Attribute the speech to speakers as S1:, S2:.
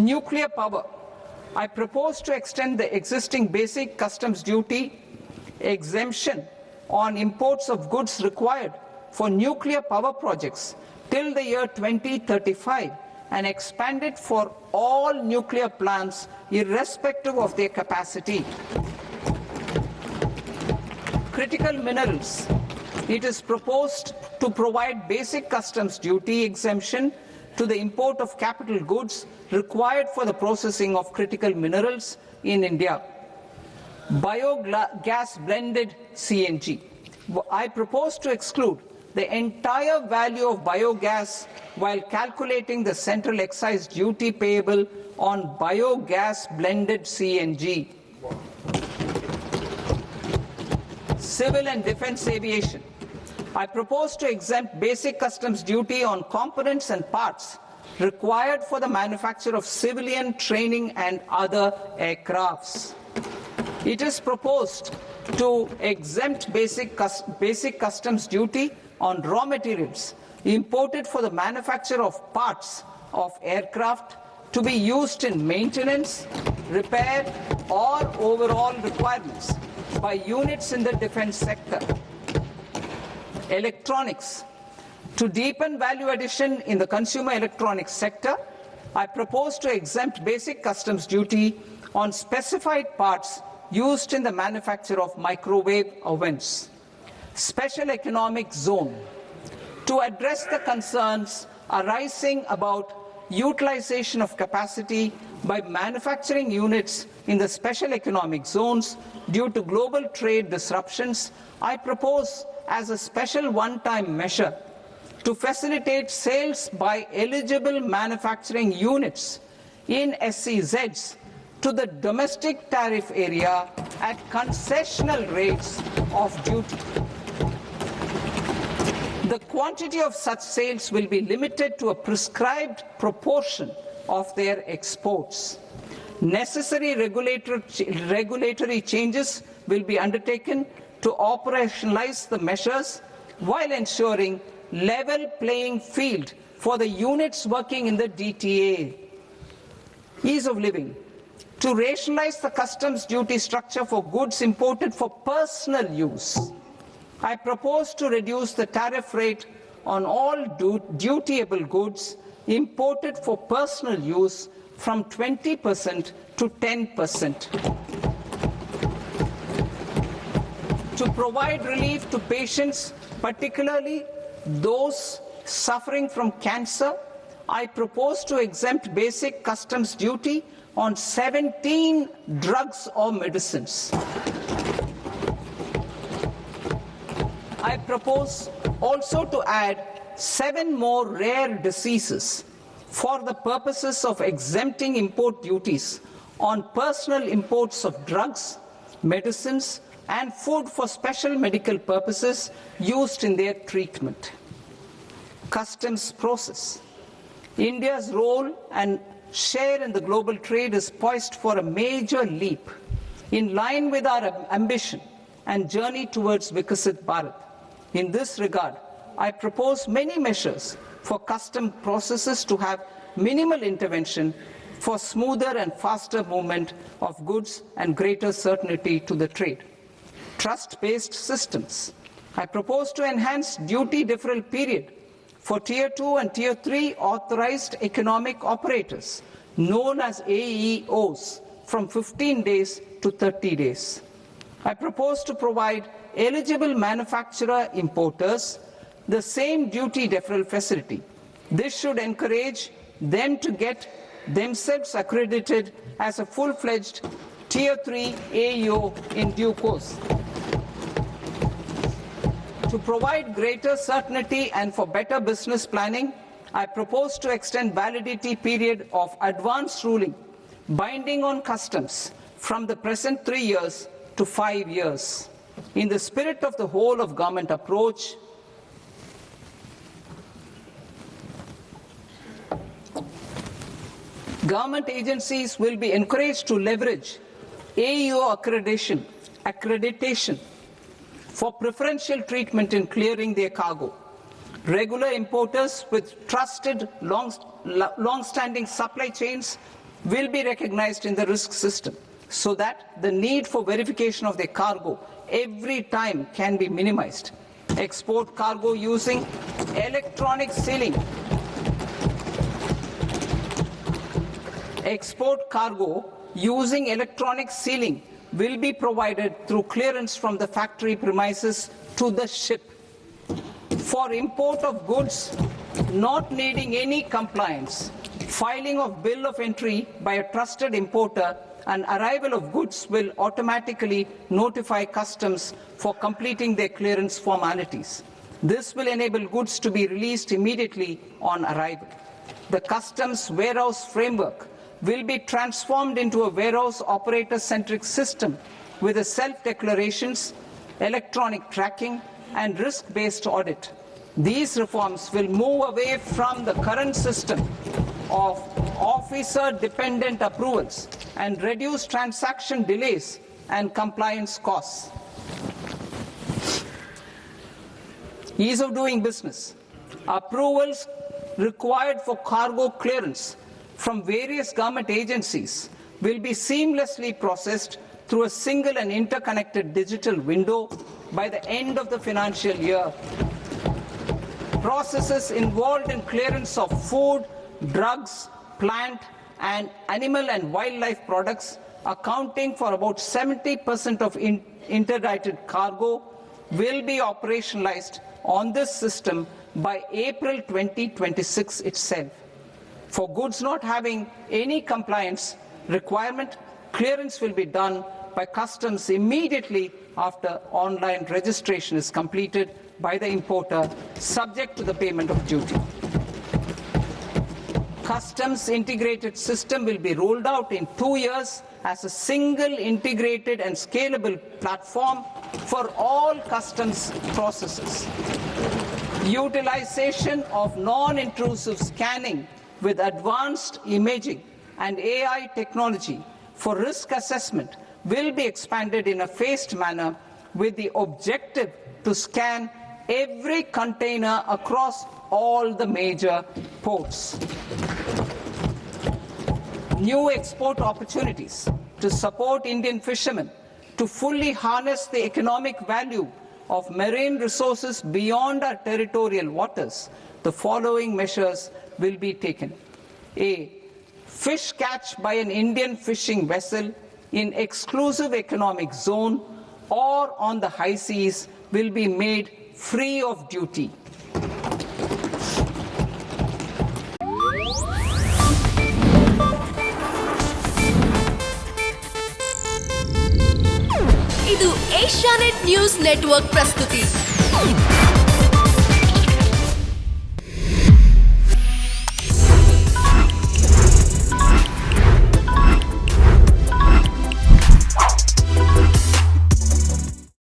S1: Nuclear power. I propose to extend the existing basic customs duty exemption on imports of goods required for nuclear power projects till the year 2035 and expand it for all nuclear plants irrespective of their capacity. Critical minerals. It is proposed to provide basic customs duty exemption to the import of capital goods required for the processing of critical minerals in India. Biogas blended CNG. I propose to exclude the entire value of biogas while calculating the central excise duty payable on biogas blended CNG. Civil and defense aviation. I propose to exempt basic customs duty on components and parts required for the manufacture of civilian training and other aircrafts. It is proposed to exempt basic customs duty on raw materials imported for the manufacture of parts of aircraft to be used in maintenance, repair, or overall requirements by units in the defense sector. Electronics. To deepen value addition in the consumer electronics sector, I propose to exempt basic customs duty on specified parts used in the manufacture of microwave ovens. Special economic zone. To address the concerns arising about utilization of capacity by manufacturing units in the special economic zones due to global trade disruptions, I propose as a special one-time measure to facilitate sales by eligible manufacturing units in SEZs to the domestic tariff area at concessional rates of duty. The quantity of such sales will be limited to a prescribed proportion of their exports. Necessary regulatory changes will be undertaken to operationalize the measures while ensuring level playing field for the units working in the DTA. Ease of living. To rationalize the customs duty structure for goods imported for personal use, I propose to reduce the tariff rate on all dutiable goods imported for personal use from 20% to 10%. To provide relief to patients, particularly those suffering from cancer, I propose to exempt basic customs duty on 17 drugs or medicines. I propose also to add 7 more rare diseases for the purposes of exempting import duties on personal imports of drugs, medicines, and food for special medical purposes used in their treatment. Customs process. India's role and share in the global trade is poised for a major leap in line with our ambition and journey towards Vikasit Bharat. In this regard, I propose many measures for custom processes to have minimal intervention for smoother and faster movement of goods and greater certainty to the trade. Trust-based systems. I propose to enhance duty deferral period for Tier 2 and Tier 3 authorized economic operators, known as AEOs, from 15 days to 30 days. I propose to provide eligible manufacturer importers the same duty deferral facility. This should encourage them to get themselves accredited as a full-fledged Tier 3 AEO in due course. To provide greater certainty and for better business planning, I propose to extend validity period of advance ruling binding on customs from the present 3 years to 5 years. In the spirit of the whole of government approach, government agencies will be encouraged to leverage AEO accreditation for preferential treatment in clearing their cargo. Regular importers with trusted long-standing supply chains will be recognized in the risk system so that the need for verification of their cargo every time can be minimized. Export cargo using electronic sealing. Export cargo using electronic sealing will be provided through clearance from the factory premises to the ship. For import of goods not needing any compliance, filing of bill of entry by a trusted importer and arrival of goods will automatically notify customs for completing their clearance formalities. This will enable goods to be released immediately on arrival. The customs warehouse framework will be transformed into a warehouse operator-centric system with a self-declarations, electronic tracking, and risk-based audit. These reforms will move away from the current system of officer-dependent approvals and reduce transaction delays and compliance costs. Ease of doing business. Approvals required for cargo clearance from various government agencies will be seamlessly processed through a single and interconnected digital window by the end of the financial year. Processes involved in clearance of food, drugs, plant and animal and wildlife products accounting for about 70% of interdicted cargo will be operationalized on this system by April 2026 itself. For goods not having any compliance requirement, clearance will be done by customs immediately after online registration is completed by the importer, subject to the payment of duty. Customs integrated system will be rolled out in 2 years as a single integrated and scalable platform for all customs processes. Utilization of non-intrusive scanning with advanced imaging and AI technology for risk assessment will be expanded in a phased manner with the objective to scan every container across all the major ports. New export opportunities to support Indian fishermen to fully harness the economic value of marine resources beyond our territorial waters. The following measures will be taken. A. Fish catch by an Indian fishing vessel in exclusive economic zone or on the high seas will be made free of duty.
S2: ಇದು Asianet news network ಪ್ರಸ್ತುತಿ.